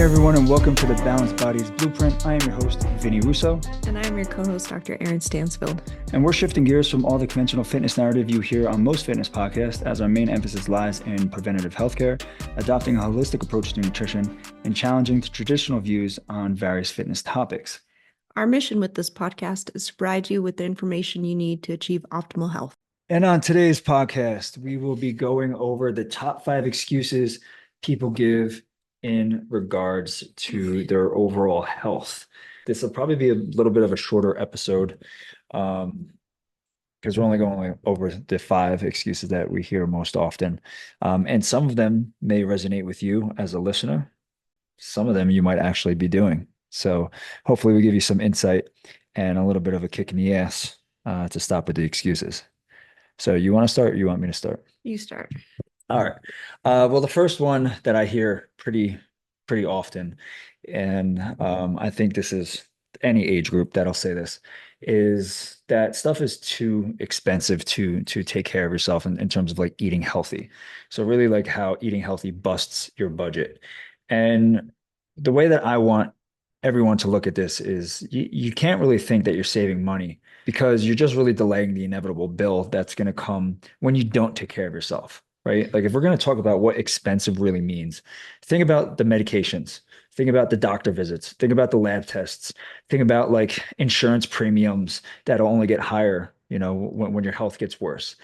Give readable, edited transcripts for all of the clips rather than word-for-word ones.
Hey everyone, and welcome to the Balanced Bodies Blueprint. I am your host, Vinny Russo. And I'm your co-host, Dr. Eryn Stansfield. And we're shifting gears from all the conventional fitness narrative you hear on most fitness podcasts, as our main emphasis lies in preventative healthcare, adopting a holistic approach to nutrition, and challenging the traditional views on various fitness topics. Our mission with this podcast is to provide you with the information you need to achieve optimal health. And on today's podcast, we will be going over the top 5 excuses people give in regards to their overall health. This will probably be a little bit of a shorter episode because we're only going over the 5 excuses that we hear most often. And some of them may resonate with you as a listener. Some of them you might actually be doing. So hopefully we give you some insight and a little bit of a kick in the ass to stop with the excuses. So you want to start or you want me to start? You start. All right. Well, the first one that I hear pretty often, and I think this is any age group that'll say this, is that stuff is too expensive to take care of yourself in terms of like eating healthy. So really like how eating healthy busts your budget. And the way that I want everyone to look at this is you can't really think that you're saving money because you're just really delaying the inevitable bill that's going to come when you don't take care of yourself. Right? Like if we're going to talk about what expensive really means, think about the medications, think about the doctor visits, think about the lab tests, think about like insurance premiums that'll only get higher, when your health gets worse.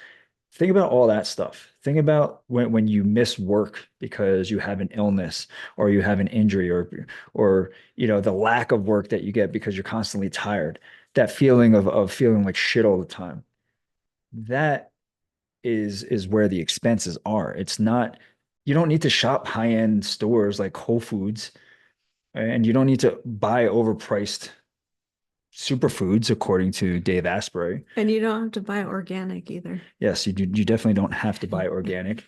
Think about all that stuff. Think about when you miss work because you have an illness or you have an injury or the lack of work that you get because you're constantly tired. That feeling of feeling like shit all the time. That is where the expenses are. It's not, you don't need to shop high-end stores like Whole Foods, and you don't need to buy overpriced superfoods, according to Dave Asprey. And you don't have to buy organic either. Yes, you definitely don't have to buy organic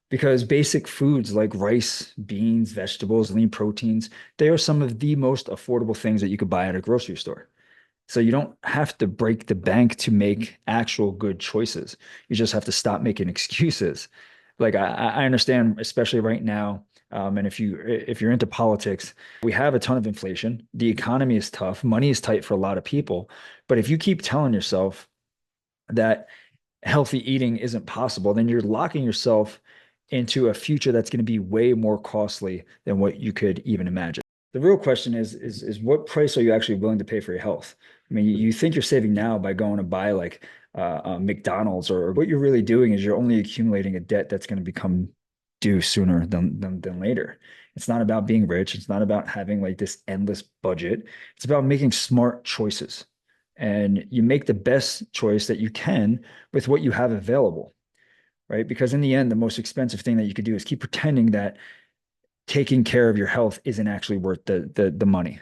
because basic foods like rice, beans, vegetables, lean proteins, they are some of the most affordable things that you could buy at a grocery store. So you don't have to break the bank to make actual good choices. You just have to stop making excuses. Like I understand, especially right now, and if you're into politics, we have a ton of inflation. The economy is tough. Money is tight for a lot of people. But if you keep telling yourself that healthy eating isn't possible, then you're locking yourself into a future that's going to be way more costly than what you could even imagine. The real question is what price are you actually willing to pay for your health? I mean, you think you're saving now by going to buy like McDonald's, or what you're really doing is you're only accumulating a debt that's going to become due sooner than later. It's not about being rich. It's not about having like this endless budget. It's about making smart choices. And you make the best choice that you can with what you have available, right? Because in the end, the most expensive thing that you could do is keep pretending that taking care of your health isn't actually worth the money.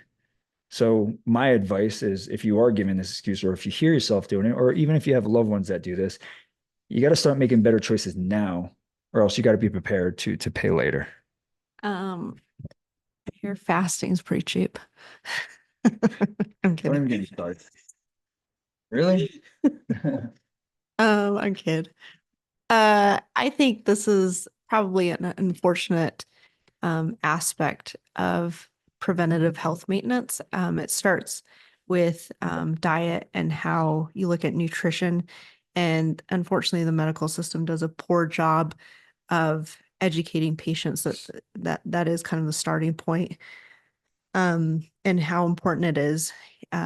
So my advice is if you are giving this excuse or if you hear yourself doing it, or even if you have loved ones that do this, you got to start making better choices now, or else you got to be prepared to pay later. Your fasting is pretty cheap. I'm Don't kidding. even get me started. Really? I'm kidding. I think this is probably an unfortunate aspect of preventative health maintenance. It starts with diet and how you look at nutrition. And unfortunately, the medical system does a poor job of educating patients that is kind of the starting point, and how important it is.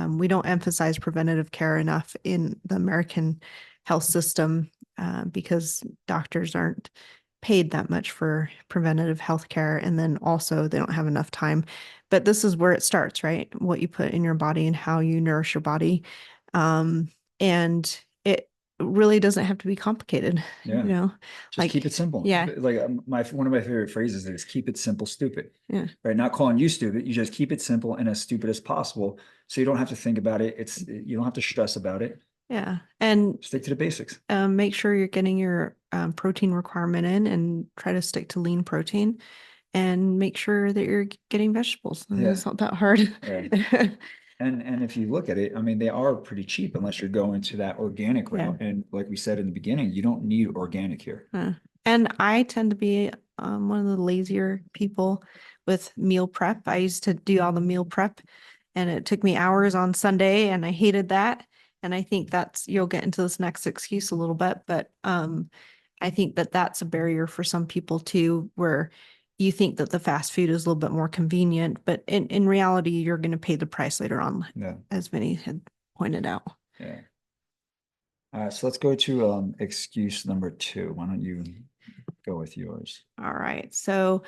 We don't emphasize preventative care enough in the American health system because doctors aren't paid that much for preventative health care. And then also they don't have enough time. But this is where it starts, right? What you put in your body and how you nourish your body. And it really doesn't have to be complicated. Yeah. Just like keep it simple. Yeah. Like one of my favorite phrases is keep it simple, stupid. Yeah. Right. Not calling you stupid. You just keep it simple and as stupid as possible. So you don't have to think about it. You don't have to stress about it. Yeah. And Stick to the basics. make sure you're getting your protein requirement in and try to stick to lean protein and make sure that you're getting vegetables. Yeah. It's not that hard. Right. And if you look at it, I mean, they are pretty cheap unless you're going to that organic route. Yeah. And like we said in the beginning, you don't need organic here. And I tend to be one of the lazier people with meal prep. I used to do all the meal prep and it took me hours on Sunday and I hated that. And I think that's, you'll get into this next excuse a little bit, but I think that that's a barrier for some people too, where you think that the fast food is a little bit more convenient, but in reality, you're going to pay the price later on, Yeah. as Vinny had pointed out. Yeah. All right, so let's go to excuse number 2. Why don't you go with yours? All right. So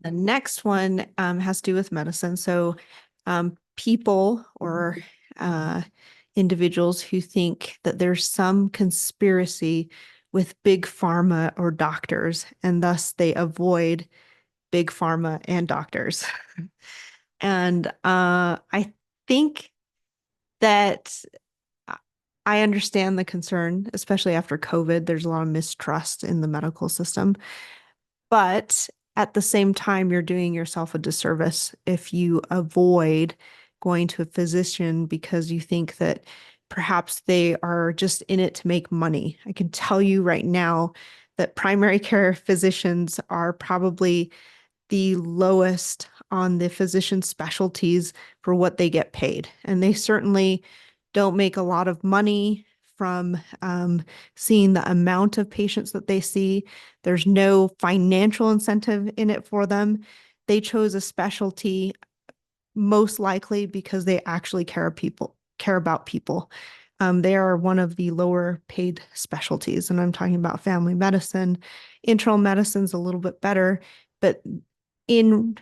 the next one has to do with medicine. So people or individuals who think that there's some conspiracy with big pharma or doctors, and thus they avoid big pharma and doctors. And I think that I understand the concern, especially after COVID. There's a lot of mistrust in the medical system. But at the same time, you're doing yourself a disservice if you avoid going to a physician because you think that perhaps they are just in it to make money. I can tell you right now that primary care physicians are probably the lowest on the physician specialties for what they get paid. And they certainly don't make a lot of money from seeing the amount of patients that they see. There's no financial incentive in it for them. They chose a specialty most likely because they actually care about people. They are one of the lower paid specialties, and I'm talking about family medicine. Internal medicine's a little bit better, but in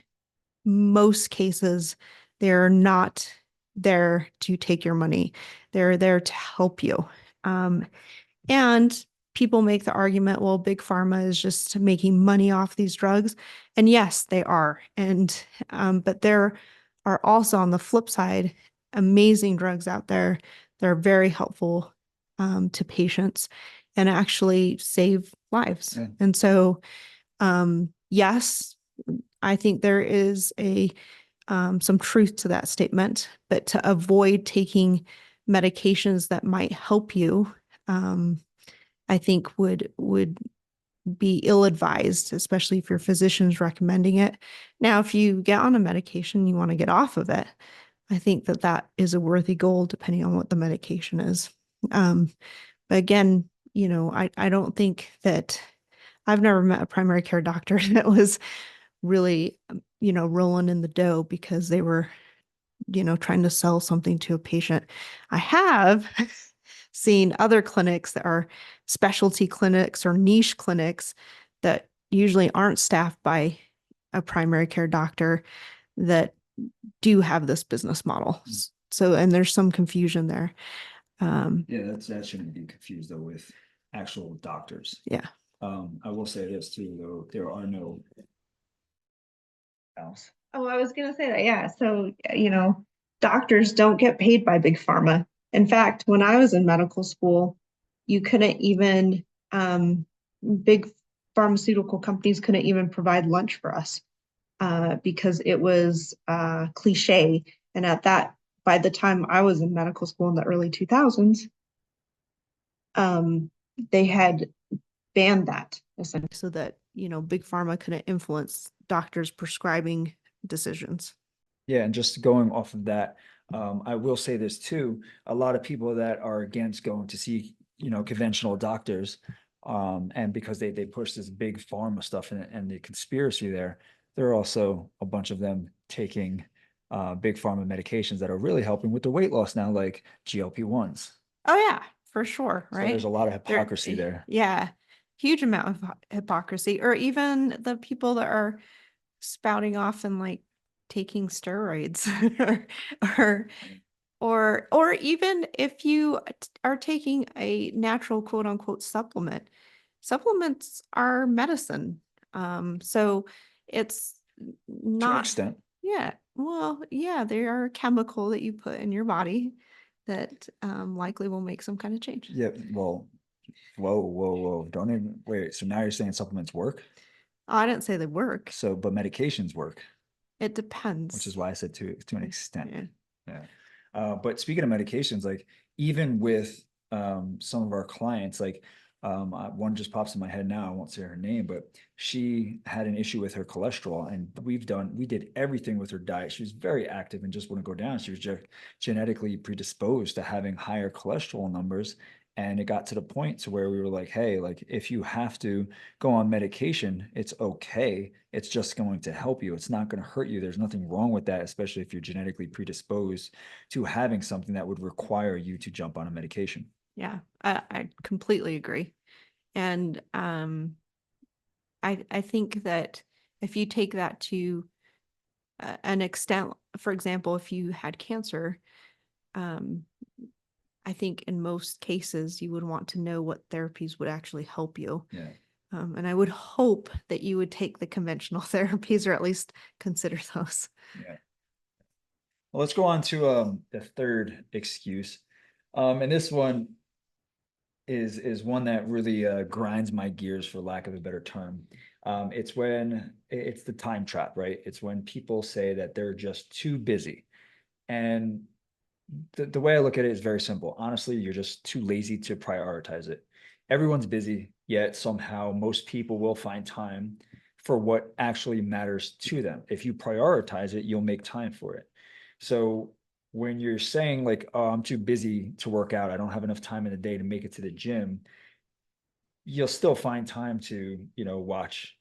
most cases, they're not there to take your money. They're there to help you. And people make the argument, well, big pharma is just making money off these drugs. And yes, they are. And but there are also on the flip side, amazing drugs out there that are very helpful to patients and actually save lives. Yeah. And so, yes, I think there is some truth to that statement, but to avoid taking medications that might help you, I think would be ill-advised, especially if your physician's recommending it. Now, if you get on a medication, you want to get off of it, I think that that is a worthy goal depending on what the medication is. But again, I don't think that I've never met a primary care doctor that was really, rolling in the dough because they were, trying to sell something to a patient. I have seen other clinics that are specialty clinics or niche clinics that usually aren't staffed by a primary care doctor that do have this business model. So, and there's some confusion there. Yeah, that shouldn't be confused though with actual doctors. Yeah. I will say this too, though, there are no else. Oh, I was gonna say that, yeah. So, doctors don't get paid by big pharma. In fact, when I was in medical school, you couldn't even, big pharmaceutical companies couldn't even provide lunch for us, because it was cliche. And by the time I was in medical school in the early 2000s, they had banned that essentially. So that, big pharma couldn't influence doctors' prescribing decisions. Yeah, and just going off of that, I will say this too. A lot of people that are against going to see, conventional doctors, and because they push this big pharma stuff and the conspiracy there are also a bunch of them taking big pharma medications that are really helping with the weight loss now, like GLP-1s. Oh yeah, for sure, So right? there's a lot of hypocrisy there. Yeah, huge amount of hypocrisy, or even the people that are spouting off and like taking steroids or even if you are taking a natural quote unquote supplement. Supplements are medicine. So it's To an not, extent. yeah, well, yeah, they are a chemical that you put in your body that likely will make some kind of change. Yeah, well, whoa. Don't even wait. So now you're saying supplements work? Oh, I didn't say they work. So, but medications work, It depends. which is why I said to an extent. Yeah. Yeah. But speaking of medications, like even with some of our clients, like One just pops in my head now. I won't say her name, but she had an issue with her cholesterol, and we did everything with her diet. She was very active and just wouldn't go down. She was just genetically predisposed to having higher cholesterol numbers. And it got to the point to where we were like, hey, like if you have to go on medication, it's okay. It's just going to help you. It's not going to hurt you. There's nothing wrong with that, especially if you're genetically predisposed to having something that would require you to jump on a medication. Yeah, I completely agree. And I think that if you take that to an extent, for example, if you had cancer, um, I think in most cases you would want to know what therapies would actually help you. Yeah. And I would hope that you would take the conventional therapies or at least consider those. Yeah. Well, let's go on to the third excuse. And this one is one that really grinds my gears, for lack of a better term. It's when it's the time trap, right? It's when people say that they're just too busy. And the way I look at it is very simple. Honestly, you're just too lazy to prioritize it. Everyone's busy, yet somehow most people will find time for what actually matters to them. If you prioritize it, you'll make time for it. So when you're saying like, oh, I'm too busy to work out, I don't have enough time in the day to make it to the gym, you'll still find time to, watch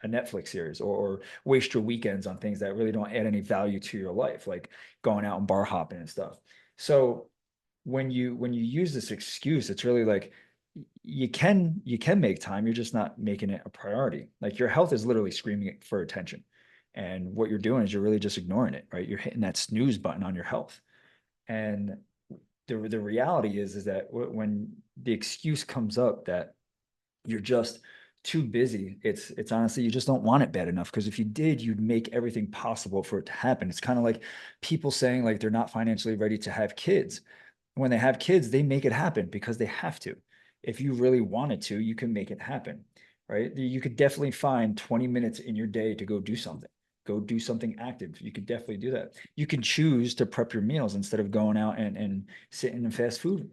a Netflix series, or waste your weekends on things that really don't add any value to your life, like going out and bar hopping and stuff. So when you use this excuse, it's really like you can make time, you're just not making it a priority. Like your health is literally screaming for attention. And what you're doing is you're really just ignoring it, right? You're hitting that snooze button on your health. And the reality is that when the excuse comes up that you're just too busy, it's honestly, you just don't want it bad enough, because if you did, you'd make everything possible for it to happen. It's kind of like people saying like they're not financially ready to have kids. When they have kids, they make it happen because they have to. If you really wanted to, you can make it happen, right? You could definitely find 20 minutes in your day to go do something. Go do something active. You could definitely do that. You can choose to prep your meals instead of going out and sitting in fast food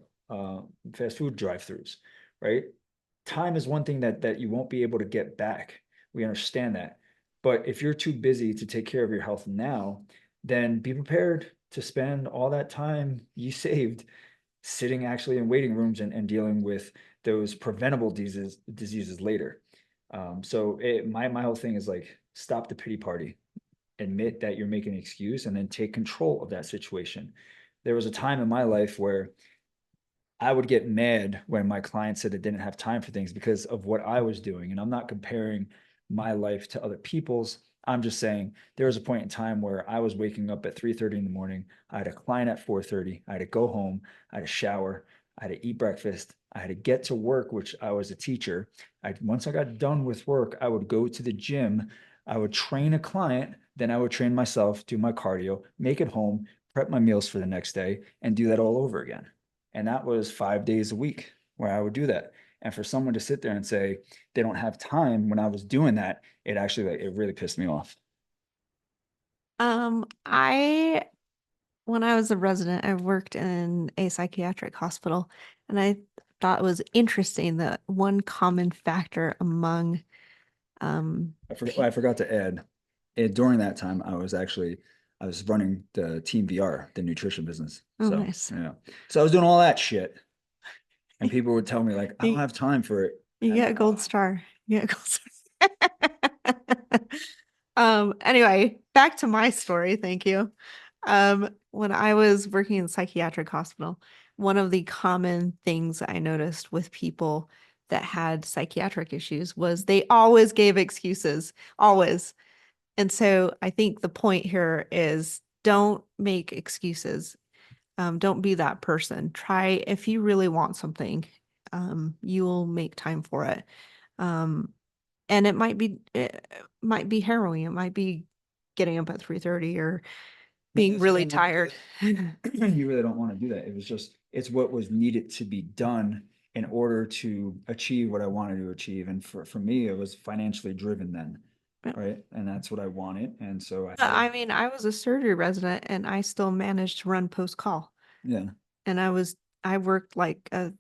drive-throughs, right? Time is one thing that you won't be able to get back. We understand that. But if you're too busy to take care of your health now, then be prepared to spend all that time you saved sitting actually in waiting rooms and dealing with those preventable diseases later. My whole thing is like, stop the pity party, admit that you're making an excuse, and then take control of that situation. There was a time in my life where I would get mad when my client said they didn't have time for things because of what I was doing. And I'm not comparing my life to other people's. I'm just saying there was a point in time where I was waking up at 3:30 in the morning. I had a client at 4:30. I had to go home. I had to shower. I had to eat breakfast. I had to get to work, which I was a teacher. Once I got done with work, I would go to the gym. I would train a client. Then I would train myself, do my cardio, make it home, prep my meals for the next day, and do that all over again. And that was 5 days a week where I would do that. And for someone to sit there and say they don't have time when I was doing that, it actually, like, it really pissed me off. I when I was a resident, I worked in a psychiatric hospital, and I thought it was interesting that one common factor among I forgot to add, during that time, I was running the Team VR, the nutrition business. Oh, So, nice. yeah. So I was doing all that shit. And people would tell me like, I don't You, have time for it. you And get a gold star. You get a gold star. Anyway, back to my story. Thank you. When I was working in a psychiatric hospital, one of the common things I noticed with people that had psychiatric issues was they always gave excuses, always. And so I think the point here is don't make excuses. Don't be that person. Try, if you really want something, you will make time for it. And it might be harrowing. It might be getting up at 3:30 or being really tired. You really don't want to do that. It's what was needed to be done in order to achieve what I wanted to achieve. And for me, it was financially driven then, Yeah. right? And that's what I wanted. And so I mean, I was a surgery resident and I still managed to run post call. yeah. And I worked like a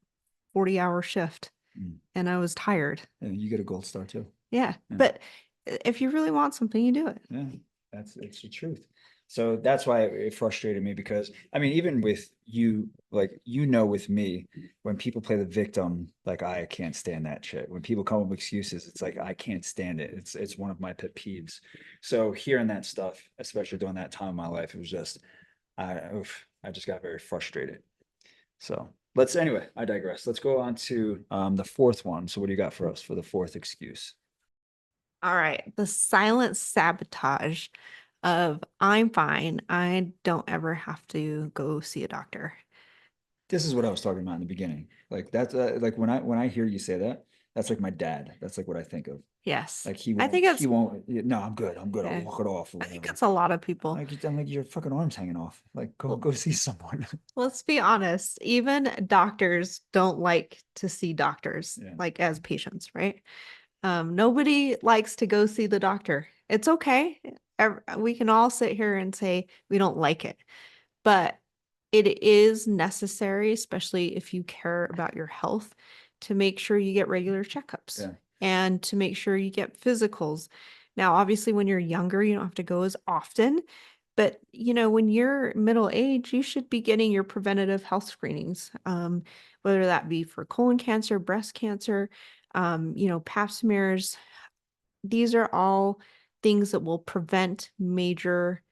40-hour shift. Mm. and I was tired. And you get a gold star too. Yeah. Yeah. But if you really want something, you do it. Yeah, it's the truth. So that's why it frustrated me because I mean, even with you, like with me, when people play the victim, like I can't stand that shit. When people come up with excuses, it's like I can't stand it. It's one of my pet peeves. So hearing that stuff, especially during that time in my life, it was just I just got very frustrated. So let's anyway, I digress. Let's go on to the fourth one. So what do you got for us for the fourth excuse? All right. The silent sabotage of I'm fine. I don't ever have to go see a doctor. This is what I was talking about in the beginning. Like that's like when I hear you say that, that's like my dad. That's like what I think of. Yes. Like I think he it's, won't. No, I'm good. I'm good. I'll yeah, walk it off or I think whatever. it's a lot of people. I'm like your fucking arms hanging off. Like Well, go see someone. let's be honest, even doctors don't like to see doctors Yeah. like as patients, right? Nobody likes to go see the doctor. It's okay. We can all sit here and say we don't like it, but it is necessary, especially if you care about your health, to make sure you get regular checkups Yeah. and to make sure you get physicals. Now, obviously, when you're younger, you don't have to go as often, but when you're middle age, you should be getting your preventative health screenings, whether that be for colon cancer, breast cancer, pap smears. These are all things that will prevent major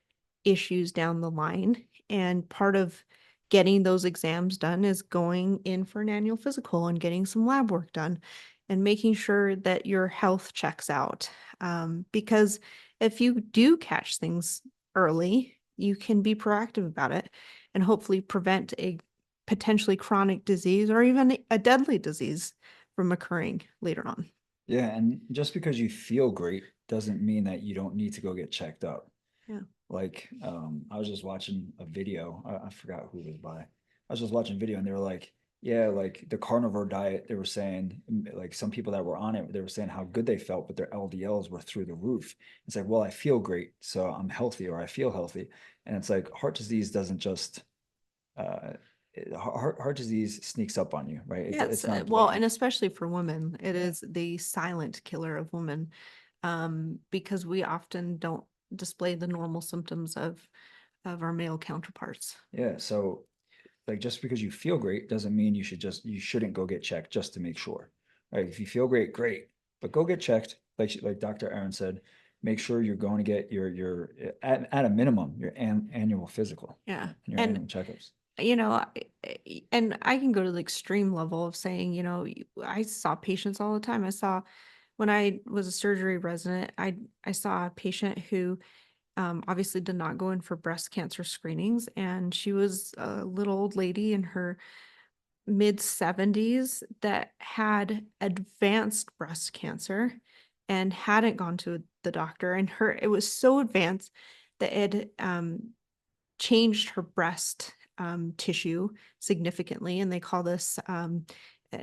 issues down the line. And part of getting those exams done is going in for an annual physical and getting some lab work done and making sure that your health checks out. Because if you do catch things early, you can be proactive about it and hopefully prevent a potentially chronic disease or even a deadly disease from occurring later on. Yeah, and just because you feel great doesn't mean that you don't need to go get checked up. Yeah. Like, I was just watching a video. I forgot who it was by. I was just watching a video and they were like, yeah, like the carnivore diet, they were saying, like some people that were on it, they were saying how good they felt, but their LDLs were through the roof. It's like, well, I feel great, so I'm healthy or I feel healthy. And it's like heart disease doesn't just uh heart disease sneaks up on you, right? Yeah, It's not well, and blatant. especially for women, it Yeah. is the silent killer of women, because we often don't display the normal symptoms of our male counterparts. Yeah. So like just because you feel great doesn't mean you shouldn't go get checked just to make sure. Right. If you feel great, great. But go get checked. Like Dr. Eryn said, make sure you're going to get your at a minimum, your annual physical Yeah, and your and annual checkups. and I can go to the extreme level of saying, I saw patients all the time. I saw when I was a surgery resident, I saw a patient who obviously did not go in for breast cancer screenings. And she was a little old lady in her mid 70s that had advanced breast cancer and hadn't gone to the doctor. And it was so advanced that it changed her breast tissue significantly. And they call this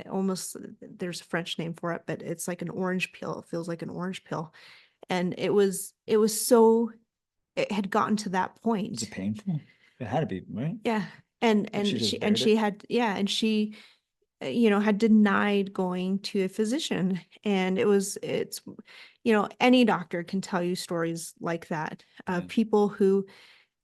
almost, there's a French name for it, but it's like an orange peel. It feels like an orange peel. And it was so it had gotten to that Is point. it painful? It had to be, right? Yeah. And Like she and just she and bared she it. had yeah, and she had denied going to a physician. And it's any doctor can tell you stories like that Yeah. of people who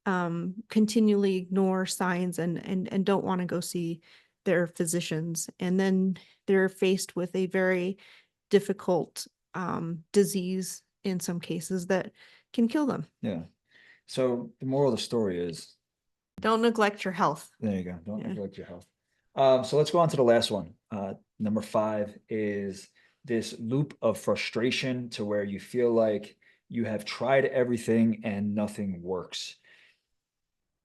continually ignore signs and don't want to go see their physicians, and then they're faced with a very difficult disease in some cases that can kill them. Yeah. So the moral of the story is Don't neglect your health. there you go. Don't Yeah. neglect your health. So let's go on to the last one. Number 5 is this loop of frustration to where you feel like you have tried everything and nothing works.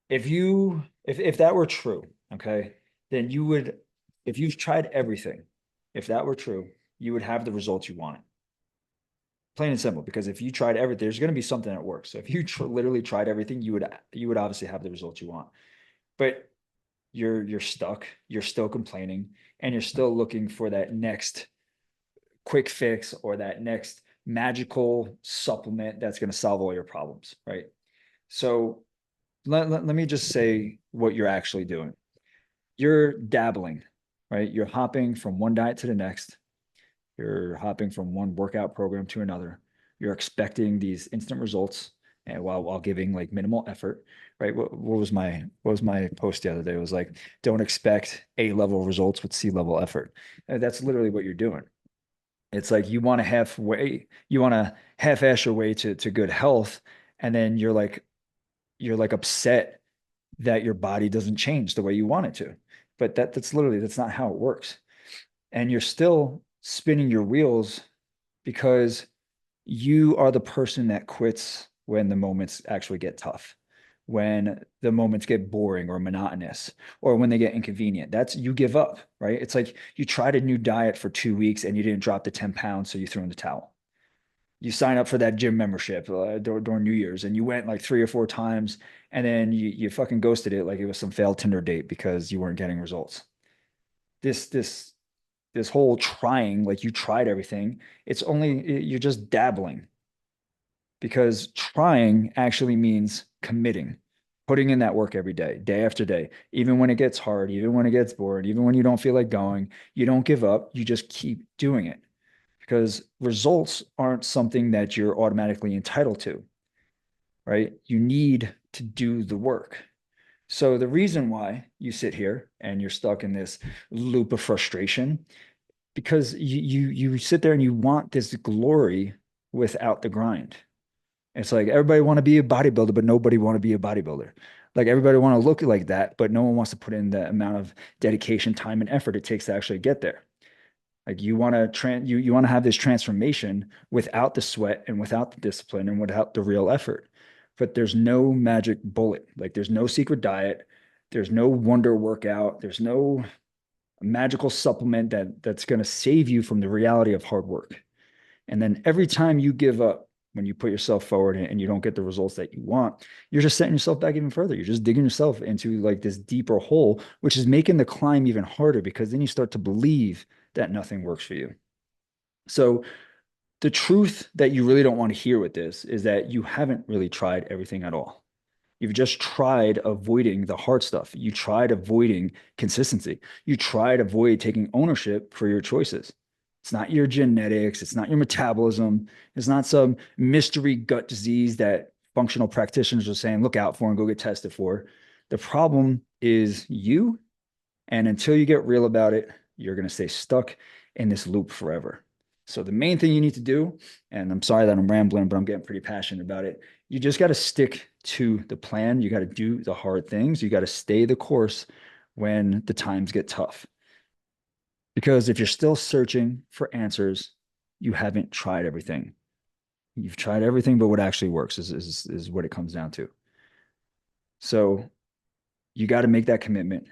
If that were true, okay, then if you've tried everything, if that were true, you would have the results you wanted. Plain and simple, because if you tried everything, there's going to be something that works. So if you literally tried everything, you would obviously have the results you want. But you're stuck, you're still complaining, and you're still looking for that next quick fix or that next magical supplement that's going to solve all your problems, right? So let me just say what you're actually doing. You're dabbling. right? You're hopping from one diet to the next. You're hopping from one workout program to another. You're expecting these instant results and while giving like minimal effort, right? What was my post the other day? It was like, don't expect A-level results with C-level effort. And that's literally what you're doing. It's like you want to half-ass your way to good health, and then you're like upset that your body doesn't change the way you want it to. But that's not how it works. And you're still spinning your wheels because you are the person that quits when the moments actually get tough, when the moments get boring or monotonous, or when they get inconvenient. That's you give up, right? It's like you tried a new diet for 2 weeks and you didn't drop the 10 pounds, so you threw in the towel. You sign up for that gym membership during New Year's and you went like 3 or 4 times and then you fucking ghosted it like it was some failed Tinder date because you weren't getting results. This, this, this whole trying, like you tried everything, you're just dabbling because trying actually means committing, putting in that work every day, day after day, even when it gets hard, even when it gets bored, even when you don't feel like going, you don't give up, you just keep doing it because results aren't something that you're automatically entitled to, right? You need to do the work. So the reason why you sit here and you're stuck in this loop of frustration because you sit there and you want this glory without the grind. It's like everybody want to be a bodybuilder, but nobody want to be a bodybuilder. Like everybody want to look like that, but no one wants to put in the amount of dedication, time, and effort it takes to actually get there. Like you want to have this transformation without the sweat and without the discipline and without the real effort. But there's no magic bullet. Like there's no secret diet. There's no wonder workout. There's no magical supplement that's going to save you from the reality of hard work. And then every time you give up, when you put yourself forward and you don't get the results that you want, you're just setting yourself back even further. You're just digging yourself into like this deeper hole, which is making the climb even harder because then you start to believe that nothing works for you. So the truth that you really don't want to hear with this is that you haven't really tried everything at all. You've just tried avoiding the hard stuff. You tried avoiding consistency. You tried avoid taking ownership for your choices. It's not your genetics. It's not your metabolism. It's not some mystery gut disease that functional practitioners are saying, look out for and go get tested for. The problem is you. And until you get real about it, you're going to stay stuck in this loop forever. So the main thing you need to do, and I'm sorry that I'm rambling, but I'm getting pretty passionate about it. You just got to stick to the plan. You got to do the hard things. You got to stay the course when the times get tough. Because if you're still searching for answers, you haven't tried everything. You've tried everything, but what actually works is what it comes down to. So you got to make that commitment.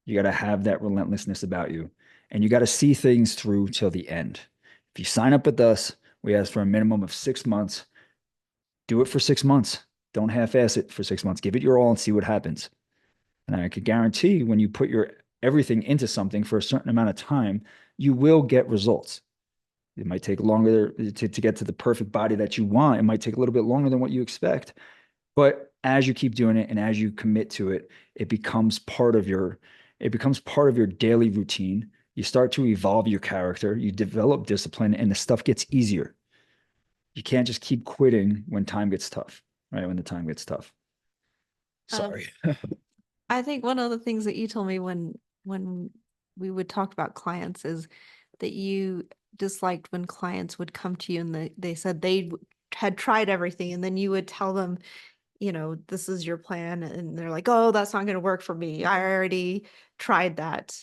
You got to have that relentlessness about you, and you got to see things through till the end. If you sign up with us, we ask for a minimum of 6 months. Do it for 6 months. Don't half-ass it for 6 months. Give it your all and see what happens. And I could guarantee when you put your everything into something for a certain amount of time, you will get results. It might take longer to get to the perfect body that you want. It might take a little bit longer than what you expect. But as you keep doing it and as you commit to it, it becomes part of your daily routine. You start to evolve your character, you develop discipline, and the stuff gets easier. You can't just keep quitting when time gets tough, right? When the time gets tough. Sorry. I think one of the things that you told me when we would talk about clients is that you disliked when clients would come to you and they said they had tried everything, and then you would tell them, this is your plan, and they're like, oh, that's not going to work for me. I already tried that.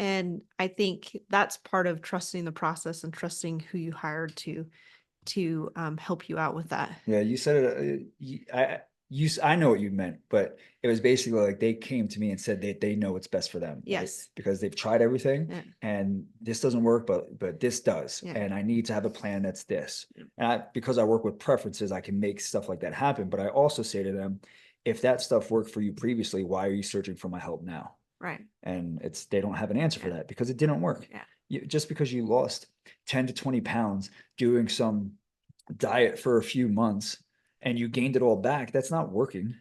And I think that's part of trusting the process and trusting who you hired to help you out with that. Yeah, you said it. I know what you meant, but it was basically like they came to me and said they know what's best for them. Right? Yes. Because they've tried everything Yeah. and this doesn't work, but this does. Yeah. And I need to have a plan that's this. And because I work with preferences, I can make stuff like that happen. But I also say to them, if that stuff worked for you previously, why are you searching for my help now? Right. And they don't have an answer for that because it didn't work. Yeah. Just because you lost 10 to 20 pounds doing some diet for a few months and you gained it all back, that's not working,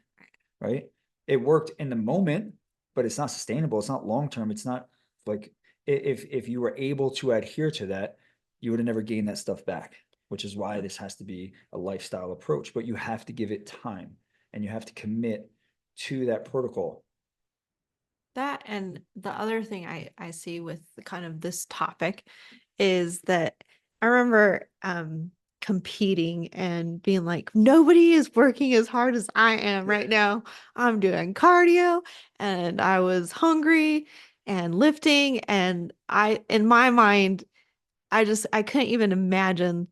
right? It worked in the moment, but it's not sustainable. It's not long-term. It's not like if you were able to adhere to that, you would have never gained that stuff back, which is why this has to be a lifestyle approach, but you have to give it time and you have to commit to that protocol. That, and the other thing I see with kind of this topic is that I remember competing and being like, nobody is working as hard as I am right now. I'm doing cardio and I was hungry and lifting, and in my mind, I couldn't even imagine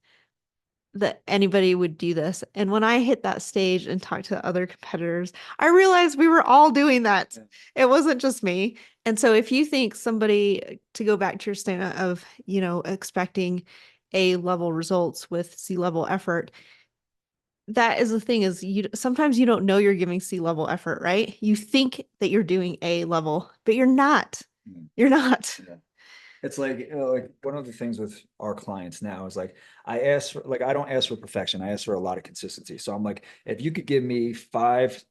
that anybody would do this. And when I hit that stage and talked to other competitors, I realized we were all doing that. It wasn't just me. And so if you think somebody, to go back to your statement of, expecting A-level results with C-level effort, that is the thing, is sometimes you don't know you're giving C-level effort, right? You think that you're doing A-level, but you're not. You're not. Yeah. It's like one of the things with our clients now is like, I don't ask for perfection. I ask for a lot of consistency. So I'm like, if you could give me 5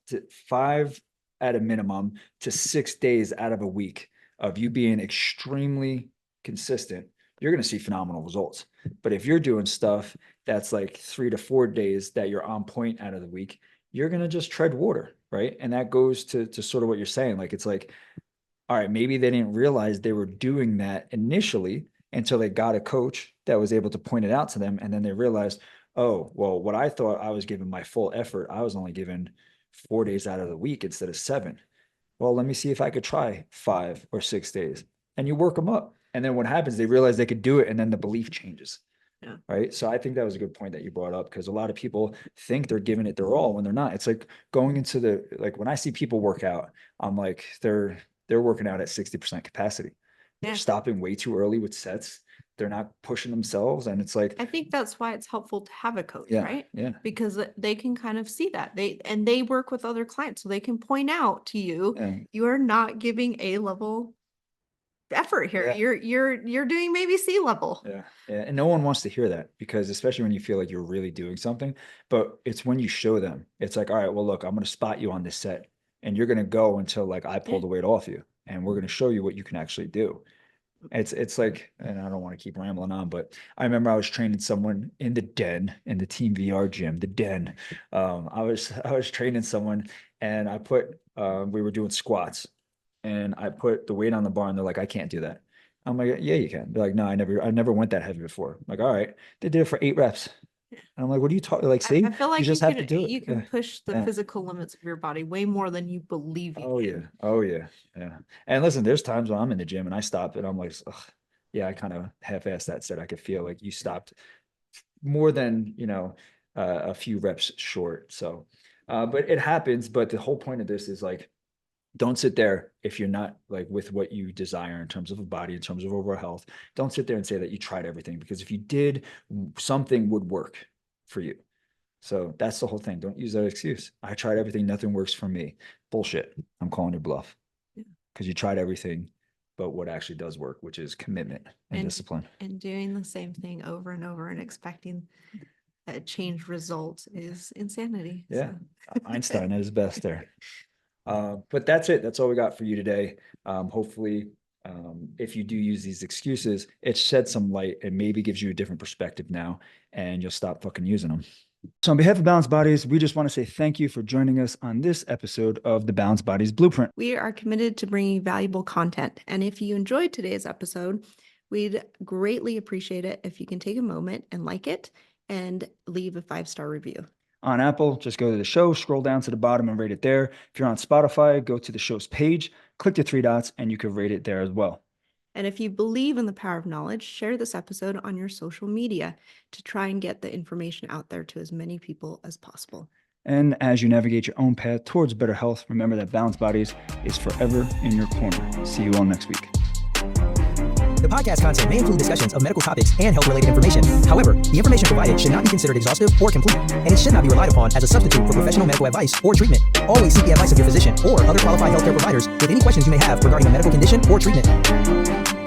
at a minimum to 6 days out of a week of you being extremely consistent, you're going to see phenomenal results. But if you're doing stuff that's like 3 to 4 days that you're on point out of the week, you're going to just tread water. Right. And that goes to sort of what you're saying. Like, it's like, all right, maybe they didn't realize they were doing that initially until they got a coach that was able to point it out to them. And then they realized, oh, well, what I thought I was giving my full effort, I was only given 4 days out of the week instead of 7. Well, let me see if I could try 5 or 6 days. And you work them up. And then what happens, they realize they could do it. And then the belief changes. Yeah. Right. So I think that was a good point that you brought up, because a lot of people think they're giving it their all when they're not. It's like going into like when I see people work out, I'm like, they're working out at 60% capacity. They're Yeah. stopping way too early with sets. They're not pushing themselves. And it's like, I think that's why it's helpful to have a coach, yeah, right? yeah, Because they can kind of see that they work with other clients, so they can point out to you, yeah, you are not giving A-level effort here. Yeah. You're doing maybe C-level. yeah. And no one wants to hear that, because especially when you feel like you're really doing something, but it's when you show them, it's like, all right, well, look, I'm going to spot you on this set and you're going to go until like I pull the weight off you, and we're going to show you what you can actually do. It's like, and I don't want to keep rambling on, but I remember I was training someone in the Den, in the Team VR gym, the Den. I was training someone, and I put we were doing squats, and I put the weight on the bar, and they're like, I can't do that. I'm like, yeah, you can. They're like, no, I never went that heavy before. I'm like, all right. They did it for 8 reps. And I'm like, what are you talking? Like, see, I feel like you just have to do it. you can Yeah. push the Yeah. physical limits of your body way more than you believe you Oh yeah. can. Oh yeah. Yeah. And listen, there's times when I'm in the gym and I stop and I'm like, ugh, yeah, I kind of half-assed that set. I could feel like you stopped more than, a few reps short. So, but it happens. But the whole point of this is like, don't sit there if you're not like with what you desire in terms of a body, in terms of overall health. Don't sit there and say that you tried everything, because if you did, something would work for you. So that's the whole thing. Don't use that excuse. I tried everything. Nothing works for me. Bullshit. I'm calling your bluff, because you tried everything, but what actually does work, which is commitment and discipline. And doing the same thing over and over and expecting a changed result is insanity. Yeah. So. Einstein at his best there. But that's it. That's all we got for you today. Hopefully, if you do use these excuses, it sheds some light and maybe gives you a different perspective now, and you'll stop fucking using them. So on behalf of Balanced Bodies, we just want to say thank you for joining us on this episode of the Balanced Bodies Blueprint. We are committed to bringing valuable content. And if you enjoyed today's episode, we'd greatly appreciate it if you can take a moment and like it and leave a 5-star review. On Apple, just go to the show, scroll down to the bottom and rate it there. If you're on Spotify, go to the show's page, click the 3 dots, and you can rate it there as well. And if you believe in the power of knowledge, share this episode on your social media to try and get the information out there to as many people as possible. And as you navigate your own path towards better health, remember that Balanced Bodies is forever in your corner. See you all next week. The podcast content may include discussions of medical topics and health-related information. However, the information provided should not be considered exhaustive or complete, and it should not be relied upon as a substitute for professional medical advice or treatment. Always seek the advice of your physician or other qualified healthcare providers with any questions you may have regarding a medical condition or treatment.